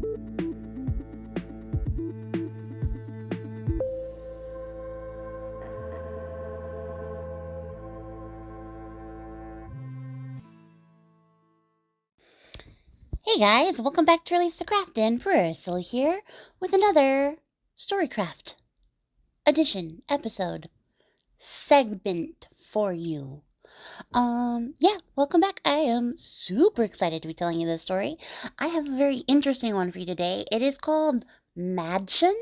Hey guys, welcome back to releasethecraftin. Priscilla here with another Storycraft edition episode segment for you. Welcome back. I am super excited to be telling you this story. I have a very interesting one for you today. It is called Madschun.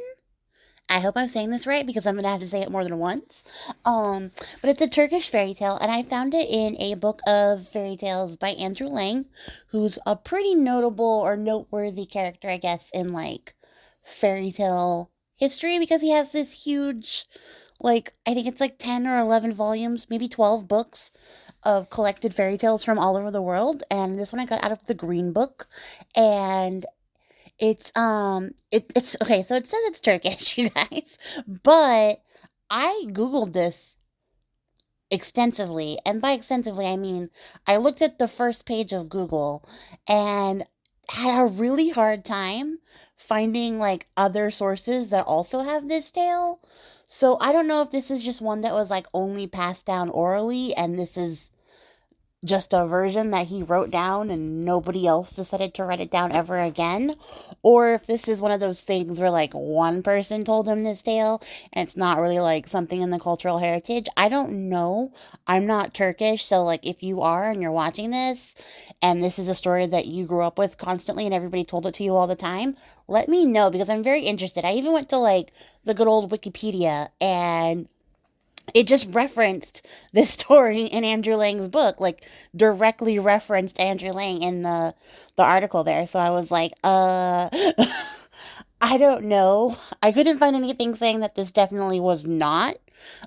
I hope I'm saying this right because I'm going to have to say it more than once. But it's a Turkish fairy tale, and I found it in a book of fairy tales by Andrew Lang, who's a pretty notable or noteworthy character, I guess, in like fairy tale history because he has this huge, like, I think it's like 10 or 11 volumes, maybe 12 books of collected fairy tales from all over the world. And this one I got out of the Green Book, and it's okay, so it says it's Turkish, you guys. But I Googled this extensively, and by extensively I mean I looked at the first page of Google and had a really hard time finding like other sources that also have this tale. So I don't know if this is just one that was like only passed down orally and this is just a version that he wrote down and nobody else decided to write it down ever again, or if this is one of those things where like one person told him this tale and it's not really like something in the cultural heritage. I don't know. I'm not Turkish, so like if you are and you're watching this and this is a story that you grew up with constantly and everybody told it to you all the time, let me know because I'm very interested. I even went to like the good old Wikipedia and it just referenced this story in Andrew Lang's book, like directly referenced Andrew Lang in the article there. So I was like, I don't know. I couldn't find anything saying that this definitely was not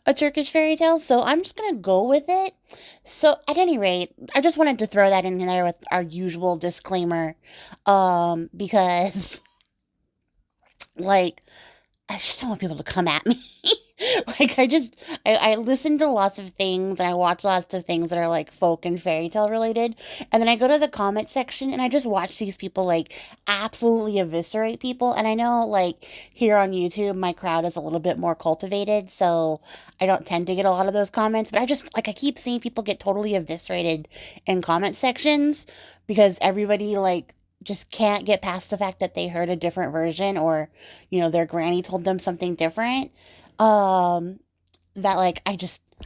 a Turkish fairy tale, so I'm just gonna go with it. So at any rate, I just wanted to throw that in there with our usual disclaimer, because like I just don't want people to come at me. Like I listen to lots of things and I watch lots of things that are like folk and fairy tale related. And then I go to the comment section and I just watch these people like absolutely eviscerate people. And I know like here on YouTube my crowd is a little bit more cultivated, so I don't tend to get a lot of those comments. But I just like I keep seeing people get totally eviscerated in comment sections because everybody like just can't get past the fact that they heard a different version or, you know, their granny told them something different. Um, that like I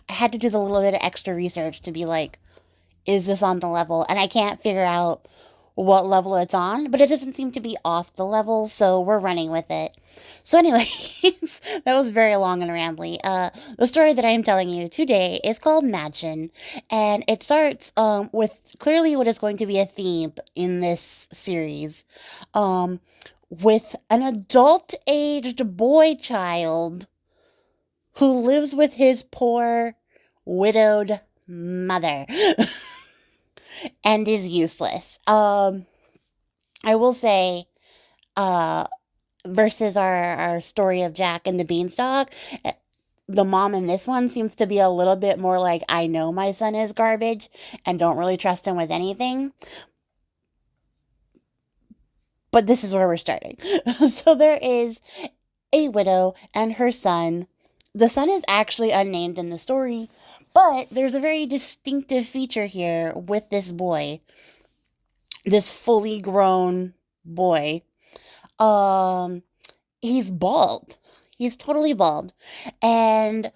had to do the little bit of extra research to be like, is this on the level? And I can't figure out what level it's on, but it doesn't seem to be off the level, so we're running with it. So, anyways, that was very long and rambly. The story that I am telling you today is called Madschun, and it starts with clearly what is going to be a theme in this series, um, with an adult-aged boy child who lives with his poor widowed mother and is useless. I will say, uh, versus our story of Jack and the Beanstalk, the mom in this one seems to be a little bit more like, I know my son is garbage and don't really trust him with anything. But this is where we're starting. So there is a widow and her son. The son is actually unnamed in the story, but there's a very distinctive feature here with this boy, this fully grown boy. Um, he's bald. He's totally bald. And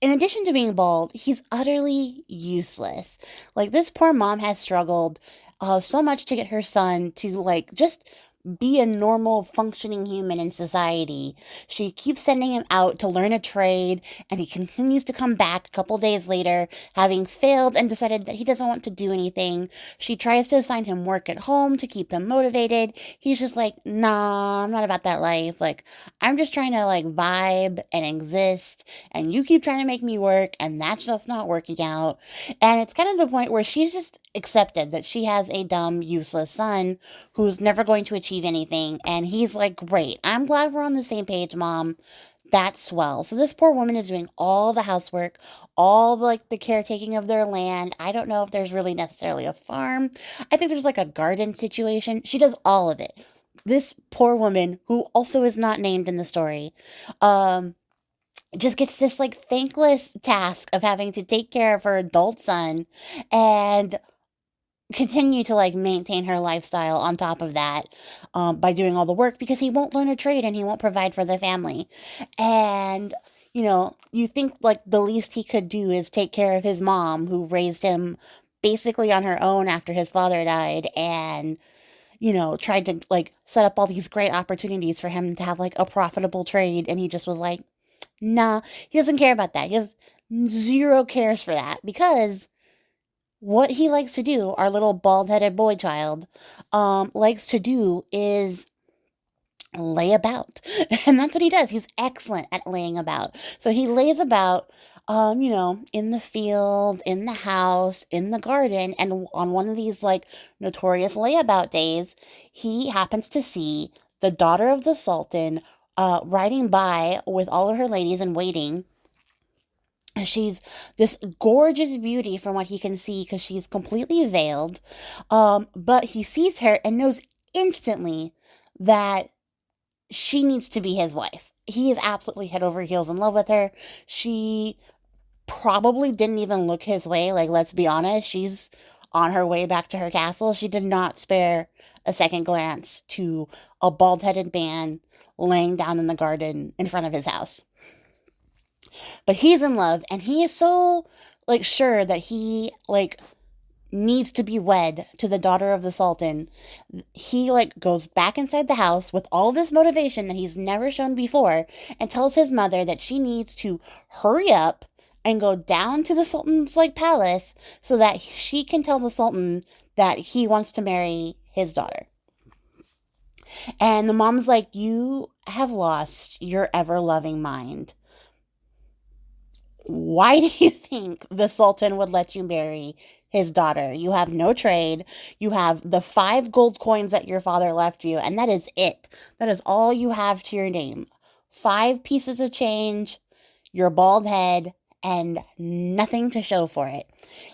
in addition to being bald, he's utterly useless. Like, this poor mom has struggled so much to get her son to, like, just be a normal functioning human in society. She keeps sending him out to learn a trade, and he continues to come back a couple days later, having failed and decided that he doesn't want to do anything. She tries to assign him work at home to keep him motivated. He's just like, nah, I'm not about that life. Like, I'm just trying to like vibe and exist, and you keep trying to make me work, and that's just not working out. And it's kind of the point where she's just accepted that she has a dumb, useless son who's never going to achieve anything. And he's like, great, I'm glad we're on the same page, mom. That's swell. So this poor woman is doing all the housework, all the, like the caretaking of their land. I don't know if there's really necessarily a farm. I think there's like a garden situation. She does all of it. this poor woman, who also is not named in the story, um, just gets this like thankless task of having to take care of her adult son and continue to like maintain her lifestyle on top of that, by doing all the work because he won't learn a trade and he won't provide for the family. And you think like the least he could do is take care of his mom, who raised him basically on her own after his father died, and tried to like set up all these great opportunities for him to have like a profitable trade, and he just was like, nah, he doesn't care about that. He has zero cares for that, because what he likes to do, our little bald-headed boy child, likes to do is lay about. And that's what he does. He's excellent at laying about. So he lays about, in the field, in the house, in the garden. And on one of these like notorious layabout days, he happens to see the daughter of the Sultan riding by with all of her ladies and waiting. She's this gorgeous beauty from what he can see because she's completely veiled. But he sees her and knows instantly that she needs to be his wife. He is absolutely head over heels in love with her. She probably didn't even look his way. Like, let's be honest, she's on her way back to her castle. She did not spare a second glance to a bald headed man laying down in the garden in front of his house. But he's in love, and he is so like sure that he like needs to be wed to the daughter of the Sultan. He like goes back inside the house with all this motivation that he's never shown before, and tells his mother that she needs to hurry up and go down to the Sultan's like palace so that she can tell the Sultan that he wants to marry his daughter. And the mom's like, you have lost your ever loving mind. Why do you think the Sultan would let you marry his daughter? You have no trade. You have the 5 gold coins that your father left you, and that is it. That is all you have to your name. 5 pieces of change, your bald head, and nothing to show for it.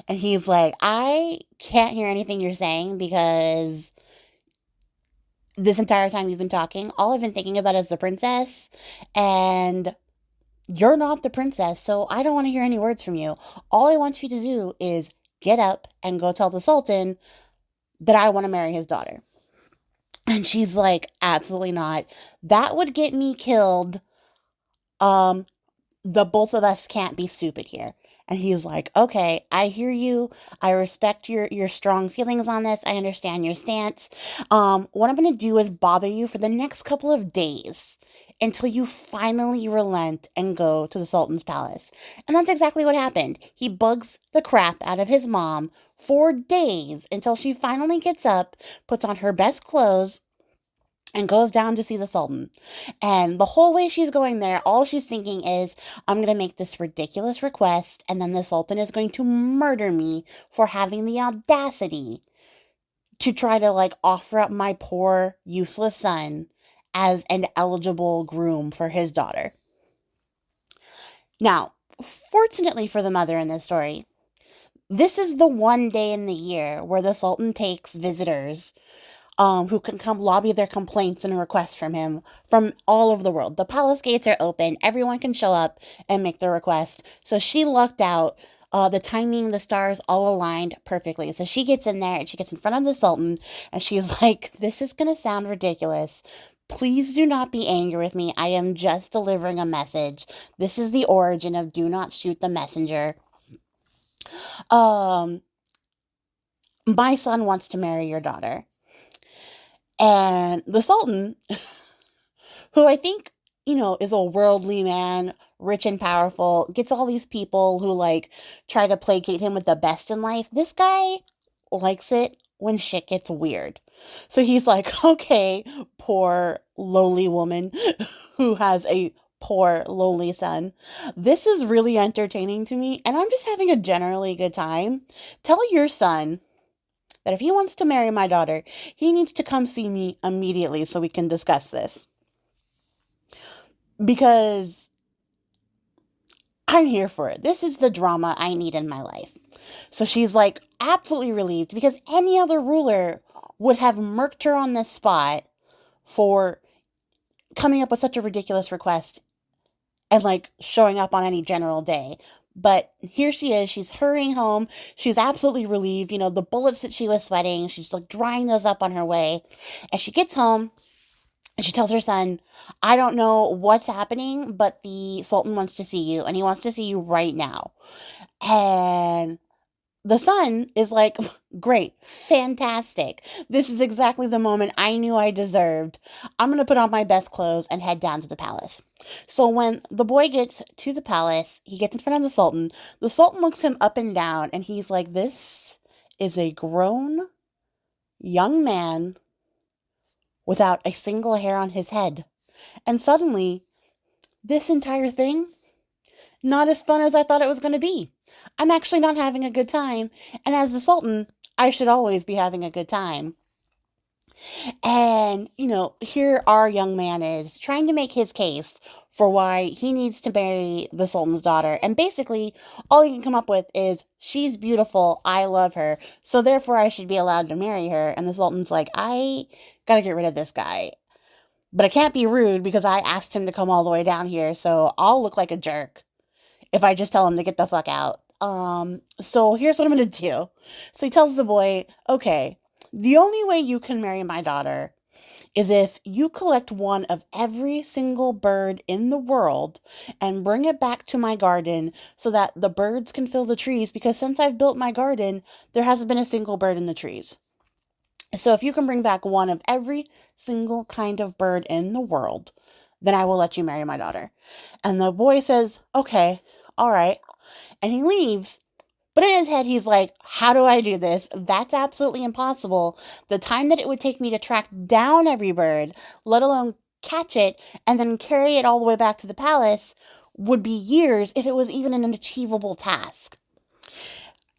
And he's like, I can't hear anything you're saying, because this entire time you've been talking, all I've been thinking about is the princess, and you're not the princess, so I don't want to hear any words from you. All I want you to do is get up and go tell the Sultan that I want to marry his daughter. And she's like, absolutely not. That would get me killed. The both of us can't be stupid here. And he's like, okay, I hear you. I respect your strong feelings on this. I understand your stance. What I'm going to do is bother you for the next couple of days until you finally relent and go to the Sultan's palace. And that's exactly what happened. He bugs the crap out of his mom for days until she finally gets up, puts on her best clothes, and goes down to see the Sultan. And the whole way she's going there, all she's thinking is, I'm going to make this ridiculous request, and then the Sultan is going to murder me for having the audacity to try to, like, offer up my poor, useless son as an eligible groom for his daughter. Now, fortunately for the mother in this story, this is the one day in the year where the Sultan takes visitors who can come lobby their complaints and requests from him from all over the world. The palace gates are open. Everyone can show up and make their request. So she lucked out. The timing, the stars all aligned perfectly. So she gets in there and she gets in front of the Sultan and she's like, this is going to sound ridiculous. Please do not be angry with me. I am just delivering a message. This is the origin of do not shoot the messenger. My son wants to marry your daughter. And the Sultan, who I think, is a worldly man, rich and powerful, gets all these people who, like, try to placate him with the best in life. This guy likes it when shit gets weird. So he's like, okay, poor, lowly woman who has a poor, lowly son. This is really entertaining to me, and I'm just having a generally good time. Tell your son that if he wants to marry my daughter, he needs to come see me immediately so we can discuss this. Because I'm here for it. This is the drama I need in my life. So she's like absolutely relieved, because any other ruler would have murked her on this spot for coming up with such a ridiculous request and like showing up on any general day. But here she is, she's hurrying home. She's absolutely relieved. You know, the bullets that she was sweating, she's like drying those up on her way. And she gets home and she tells her son, I don't know what's happening, but the Sultan wants to see you and he wants to see you right now. And the son is like, great, fantastic. This is exactly the moment I knew I deserved. I'm going to put on my best clothes and head down to the palace. So when the boy gets to the palace, he gets in front of the Sultan. The Sultan looks him up and down and he's like, this is a grown young man without a single hair on his head. And suddenly, this entire thing, not as fun as I thought it was going to be. I'm actually not having a good time. And as the Sultan, I should always be having a good time. And, you know, here our young man is trying to make his case for why he needs to marry the Sultan's daughter. And basically, all he can come up with is, she's beautiful, I love her, so therefore I should be allowed to marry her. And the Sultan's like, I gotta get rid of this guy. But I can't be rude because I asked him to come all the way down here, so I'll look like a jerk if I just tell him to get the fuck out. So here's what I'm gonna do. So he tells the boy, okay, the only way you can marry my daughter is if you collect one of every single bird in the world and bring it back to my garden so that the birds can fill the trees, because since I've built my garden, there hasn't been a single bird in the trees. So if you can bring back one of every single kind of bird in the world, then I will let you marry my daughter. And the boy says, okay, all right. And he leaves. But in his head, he's like, how do I do this? That's absolutely impossible. The time that it would take me to track down every bird, let alone catch it, and then carry it all the way back to the palace, would be years if it was even an achievable task.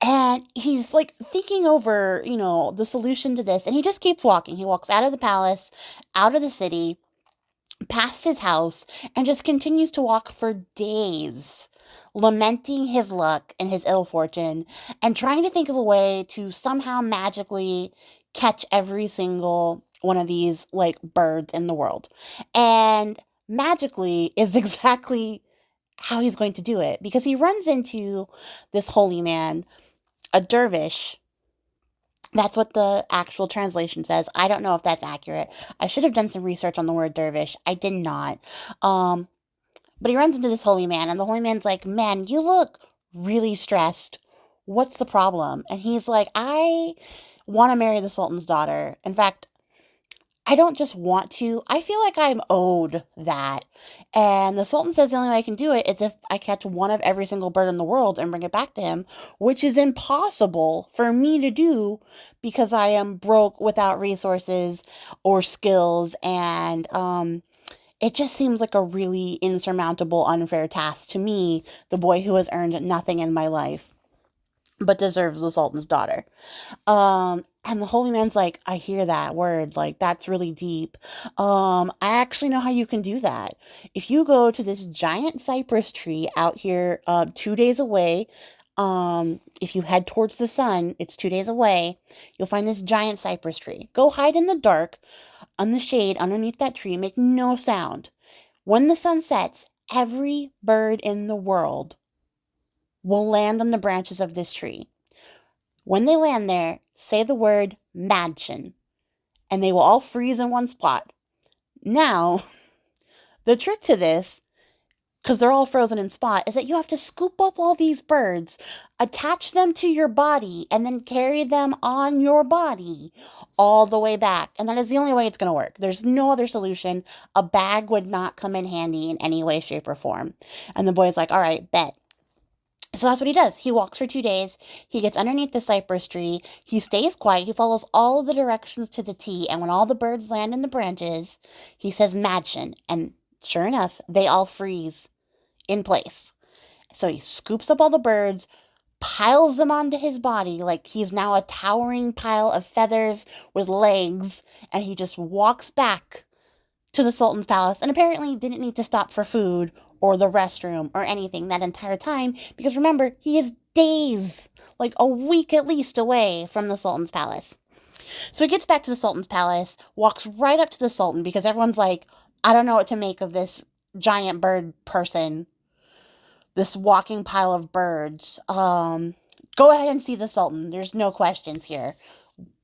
And he's like thinking over, you know, the solution to this. And he just keeps walking. He walks out of the palace, out of the city, past his house, and just continues to walk for days, lamenting his luck and his ill fortune, and trying to think of a way to somehow magically catch every single one of these like birds in the world. And magically is exactly how he's going to do it, because he runs into this holy man, a dervish. That's what the actual translation says. I don't know if that's accurate. I should have done some research on the word dervish. I did not. Um, but he runs into this holy man, and the holy man's like, man, you look really stressed. What's the problem? And he's like, I want to marry the Sultan's daughter. In fact, I don't just want to, I feel like I'm owed that. And the Sultan says the only way I can do it is if I catch one of every single bird in the world and bring it back to him, which is impossible for me to do because I am broke, without resources or skills. And it just seems like a really insurmountable, unfair task to me, the boy who has earned nothing in my life but deserves the Sultan's daughter. And the holy man's like, I hear that word, like, that's really deep. I actually know how you can do that. If you go to this giant cypress tree out here, 2 days away, if you head towards the sun, it's 2 days away, you'll find this giant cypress tree. Go hide in the dark, on the shade, underneath that tree, make no sound. When the sun sets, every bird in the world will land on the branches of this tree. When they land there, say the word Madschun, and they will all freeze in one spot. Now, the trick to this, because they're all frozen in spot, is that you have to scoop up all these birds, attach them to your body, and then carry them on your body all the way back. And that is the only way it's going to work. There's no other solution. A bag would not come in handy in any way, shape, or form. And the boy's like, all right, bet. So that's what he does. He walks for 2 days. He gets underneath the cypress tree. He stays quiet. He follows all of the directions to the T. And when all the birds land in the branches, he says Madschun. And sure enough, they all freeze in place. So he scoops up all the birds, piles them onto his body like he's now a towering pile of feathers with legs. And he just walks back to the Sultan's palace, and apparently didn't need to stop for food or the restroom or anything that entire time, because remember, he is days, like a week at least, away from the Sultan's palace. So he gets back to the Sultan's palace, walks right up to the Sultan because everyone's like, I don't know what to make of this giant bird person, this walking pile of birds. Go ahead and see the Sultan. There's no questions here.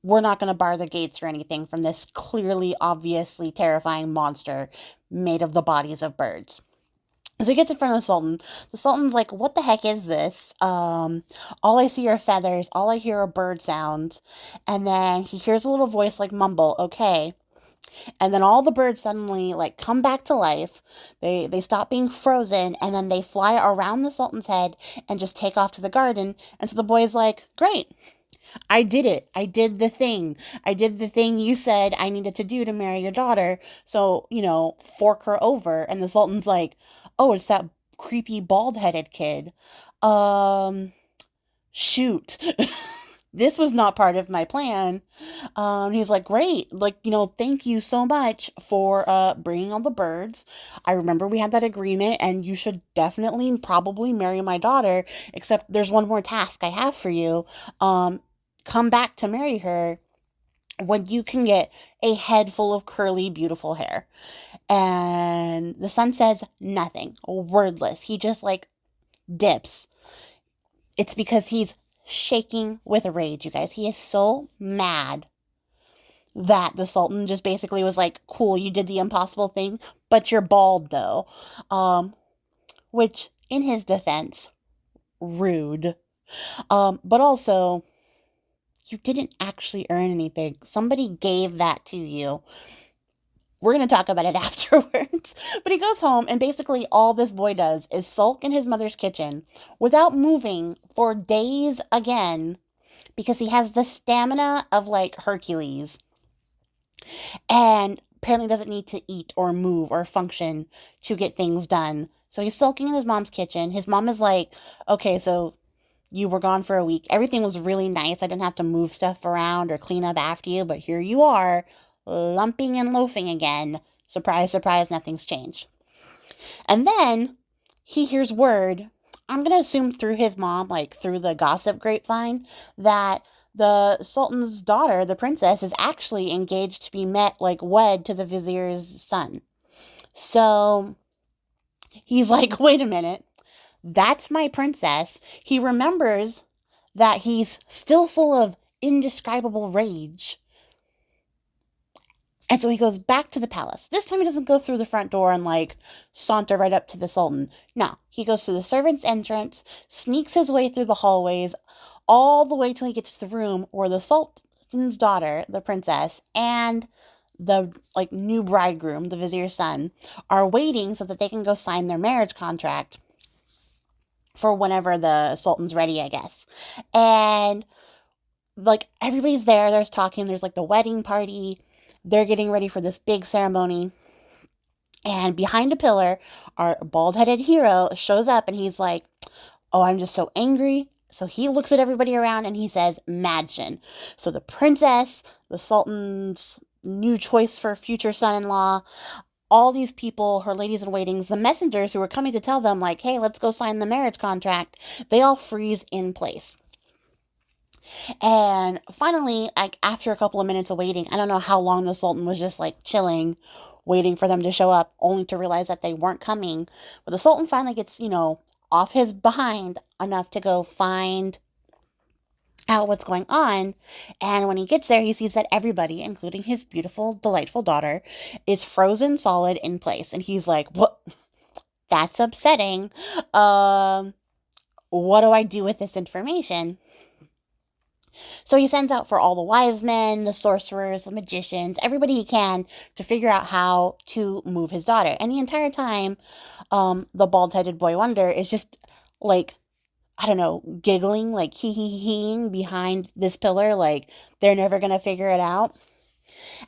We're not going to bar the gates or anything from this clearly, obviously terrifying monster made of the bodies of birds. So he gets in front of the Sultan. The Sultan's like, what the heck is this? All I see are feathers. All I hear are bird sounds. And then he hears a little voice like mumble, okay. And then all the birds suddenly like come back to life. They stop being frozen and then they fly around the Sultan's head and just take off to the garden. And so the boy's like, great. I did it. I did the thing. I did the thing you said I needed to do to marry your daughter. So, fork her over. And the Sultan's like, oh, it's that creepy bald-headed kid. Shoot. This was not part of my plan. He's like, great. Like, thank you so much for bringing all the birds. I remember we had that agreement and you should definitely probably marry my daughter, except there's one more task I have for you. Come back to marry her when you can get a head full of curly, beautiful hair. And the son says nothing, wordless. He just like dips. It's because he's shaking with rage, you guys. He is so mad that the Sultan just basically was like, cool, you did the impossible thing, but you're bald though. Which, in his defense, rude. But also, you didn't actually earn anything. Somebody gave that to you. We're going to talk about it afterwards. But he goes home, and basically all this boy does is sulk in his mother's kitchen without moving for days again because he has the stamina of, like, Hercules. And apparently doesn't need to eat or move or function to get things done. So he's sulking in his mom's kitchen. His mom is like, okay, so you were gone for a week. Everything was really nice. I didn't have to move stuff around or clean up after you, but here you are, lumping and loafing again. Surprise, surprise, nothing's changed. And then he hears word, I'm going to assume through his mom, like through the gossip grapevine, that the Sultan's daughter, the princess, is actually engaged to be wed to the vizier's son. So he's like, wait a minute. That's my princess. He remembers that he's still full of indescribable rage. And so he goes back to the palace. This time he doesn't go through the front door and saunter right up to the Sultan. No, he goes to the servants' entrance, sneaks his way through the hallways, all the way till he gets to the room where the Sultan's daughter, the princess, and the new bridegroom, the vizier's son, are waiting so that they can go sign their marriage contract for whenever the Sultan's ready, I guess. And everybody's there, there's talking, there's the wedding party. They're getting ready for this big ceremony. And behind a pillar, our bald-headed hero shows up and he's like, oh, I'm just so angry. So he looks at everybody around and he says, Madschun. So the princess, the Sultan's new choice for future son-in-law, all these people, her ladies in waitings, the messengers who were coming to tell them, hey, let's go sign the marriage contract, they all freeze in place. And finally, after a couple of minutes of waiting, I don't know how long the Sultan was just chilling, waiting for them to show up, only to realize that they weren't coming. But the Sultan finally gets, off his behind enough to go find out what's going on. And when he gets there, he sees that everybody, including his beautiful, delightful daughter, is frozen solid in place. And he's like, what? That's upsetting. What do I do with this information? So he sends out for all the wise men, the sorcerers, the magicians, everybody he can to figure out how to move his daughter. And the entire time, the bald-headed boy wonder is just I don't know, giggling, hee-hee-heeing behind this pillar, they're never going to figure it out.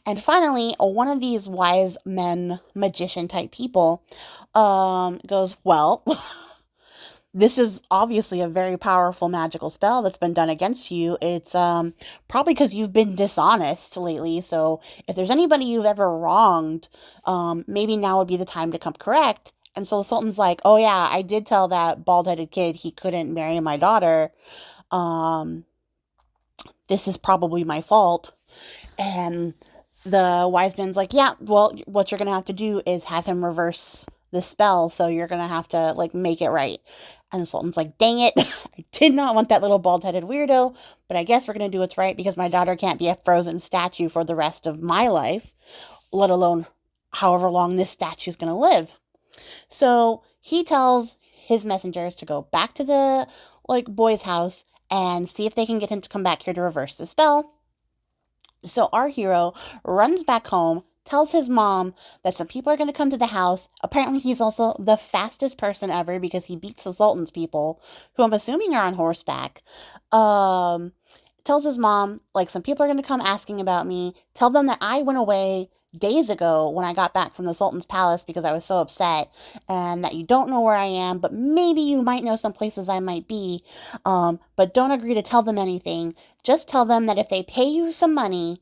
And finally, one of these wise men, magician-type people, goes, well, this is obviously a very powerful magical spell that's been done against you. It's probably because you've been dishonest lately, so if there's anybody you've ever wronged, maybe now would be the time to come correct. And so the Sultan's like, oh yeah, I did tell that bald-headed kid he couldn't marry my daughter. This is probably my fault. And the wise man's like, yeah, well, what you're going to have to do is have him reverse the spell. So you're going to have to like make it right. And the sultan's like, dang it. I did not want that little bald headed weirdo, but I guess we're going to do what's right because my daughter can't be a frozen statue for the rest of my life, let alone however long this statue's going to live. So he tells his messengers to go back to the like boy's house and see if they can get him to come back here to reverse the spell. So our hero runs back home, tells his mom that some people are going to come to the house. Apparently, he's also the fastest person ever because he beats the Sultan's people, who I'm assuming are on horseback. Tells his mom, like, some people are going to come asking about me. Tell them that I went away days ago when I got back from the Sultan's palace because I was so upset, and that you don't know where I am, but maybe you might know some places I might be. But don't agree to tell them anything. Just tell them that if they pay you some money,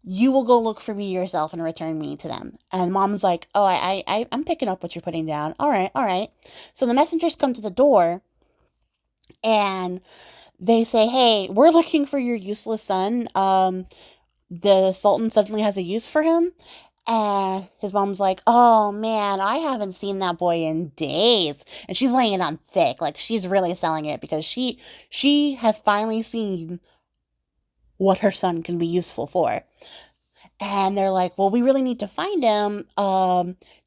you will go look for me yourself and return me to them. And mom's like, oh, I'm picking up what you're putting down. All right, all right. So the messengers come to the door and they say, hey, we're looking for your useless son. The Sultan suddenly has a use for him. And his mom's like, oh man, I haven't seen that boy in days. And she's laying it on thick. Like, she's really selling it because she has finally seen what her son can be useful for. And they're like, well, we really need to find him.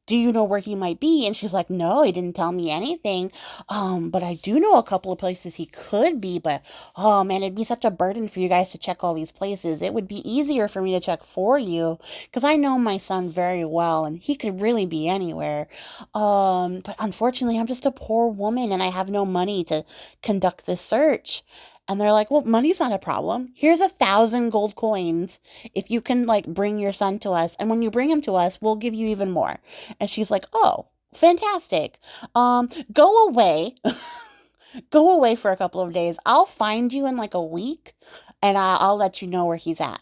Do you know where he might be? And she's like, no, he didn't tell me anything. But I do know a couple of places he could be, but oh man, it'd be such a burden for you guys to check all these places. It would be easier for me to check for you because I know my son very well and he could really be anywhere. But unfortunately, I'm just a poor woman and I have no money to conduct this search. And they're like, well, money's not a problem. Here's 1,000 gold coins if you can, like, bring your son to us. And when you bring him to us, we'll give you even more. And she's like, oh, fantastic. Go away. Go away for a couple of days. I'll find you in, like, a week, and I'll let you know where he's at.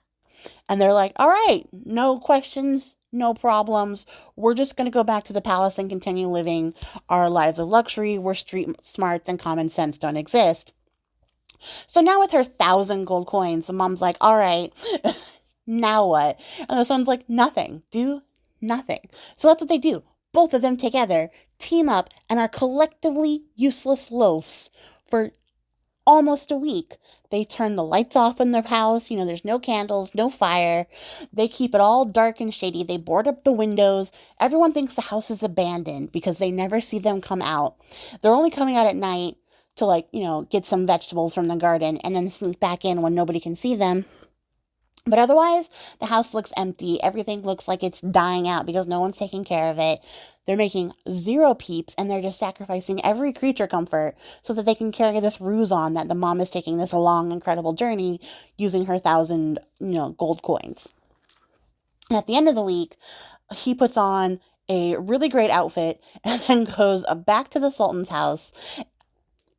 And they're like, all right, no questions, no problems. We're just going to go back to the palace and continue living our lives of luxury where street smarts and common sense don't exist. So now with her 1,000 gold coins, the mom's like, all right, now what? And the son's like, nothing. Do nothing. So that's what they do. Both of them together team up and are collectively useless loafs for almost a week. They turn the lights off in their house. There's no candles, no fire. They keep it all dark and shady. They board up the windows. Everyone thinks the house is abandoned because they never see them come out. They're only coming out at night to get some vegetables from the garden and then sneak back in when nobody can see them. But otherwise, the house looks empty. Everything looks like it's dying out because no one's taking care of it. They're making zero peeps and they're just sacrificing every creature comfort so that they can carry this ruse on that the mom is taking this long, incredible journey using her 1,000, gold coins. And at the end of the week, he puts on a really great outfit and then goes back to the Sultan's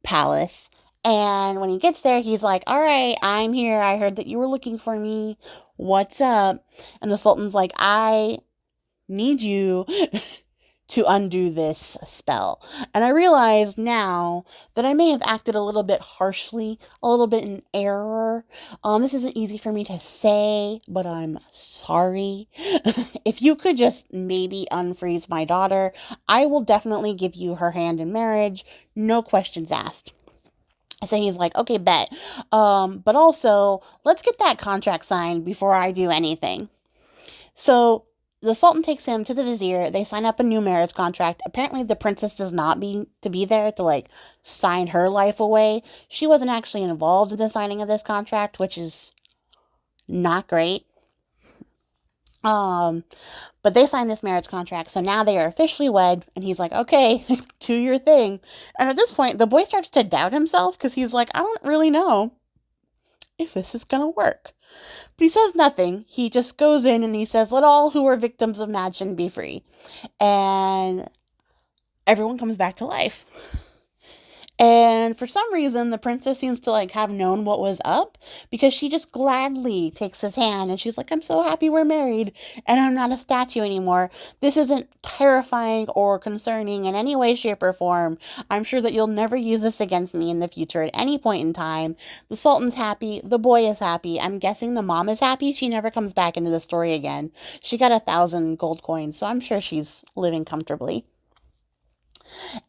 palace. And when he gets there, he's like, all right, I'm here. I heard that you were looking for me. What's up? And the Sultan's like, I need you to undo this spell. And I realize now that I may have acted a little bit harshly, a little bit in error. This isn't easy for me to say, but I'm sorry. If you could just maybe unfreeze my daughter, I will definitely give you her hand in marriage. No questions asked. So he's like, okay, bet. But also, let's get that contract signed before I do anything. So the Sultan takes him to the vizier. They sign up a new marriage contract. Apparently, the princess does not be there to, sign her life away. She wasn't actually involved in the signing of this contract, which is not great. But they signed this marriage contract, so now they are officially wed, and he's like, okay, do your thing. And at this point, the boy starts to doubt himself, because he's like, I don't really know if this is gonna work. But he says nothing. He just goes in and he says, let all who are victims of Madschun be free. And everyone comes back to life. And for some reason, the princess seems to like have known what was up because she just gladly takes his hand and she's like, I'm so happy we're married and I'm not a statue anymore. This isn't terrifying or concerning in any way, shape, or form. I'm sure that you'll never use this against me in the future at any point in time. The Sultan's happy. The boy is happy. I'm guessing the mom is happy. She never comes back into the story again. She got 1,000 gold coins, so I'm sure she's living comfortably.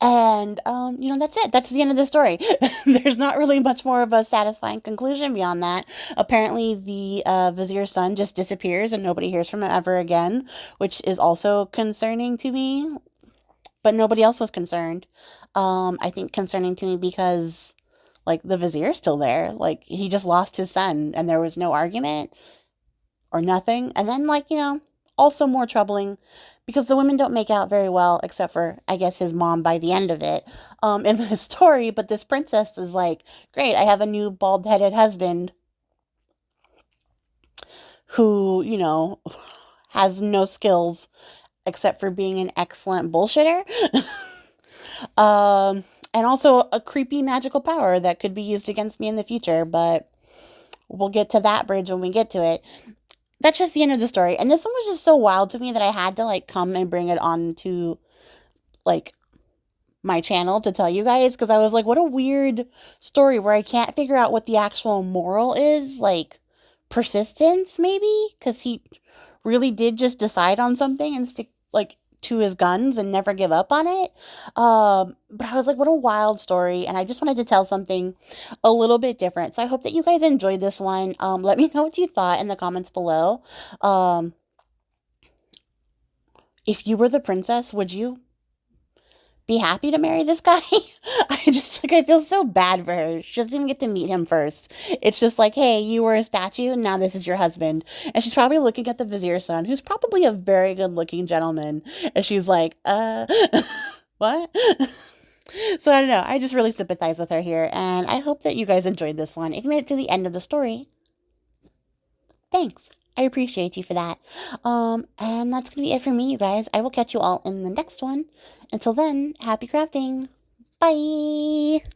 And, that's it. That's the end of the story. There's not really much more of a satisfying conclusion beyond that. Apparently, the vizier's son just disappears and nobody hears from him ever again, which is also concerning to me. But nobody else was concerned. I think concerning to me because, like, the vizier's still there. Like, he just lost his son and there was no argument or nothing. And then, like, also more troubling because the women don't make out very well, except for, I guess, his mom by the end of it in the story. But this princess is like, great, I have a new bald headed husband who, has no skills except for being an excellent bullshitter. And also a creepy magical power that could be used against me in the future. But we'll get to that bridge when we get to it. That's just the end of the story. And this one was just so wild to me that I had to like come and bring it on to like my channel to tell you guys because I was like, what a weird story where I can't figure out what the actual moral is. Like persistence, maybe? Because he really did just decide on something and stick like to his guns and never give up on it. But I was like, what a wild story. And I just wanted to tell something a little bit different. So I hope that you guys enjoyed this one. Let me know what you thought in the comments below. If you were the princess, would you be happy to marry this guy? I feel so bad for her. She doesn't even get to meet him first. It's just like, hey, you were a statue, now this is your husband. And she's probably looking at the vizier's son, who's probably a very good looking gentleman. And she's like, what? So I don't know. I just really sympathize with her here. And I hope that you guys enjoyed this one. If you made it to the end of the story, thanks. I appreciate you for that. And that's going to be it for me, you guys. I will catch you all in the next one. Until then, happy crafting. Bye.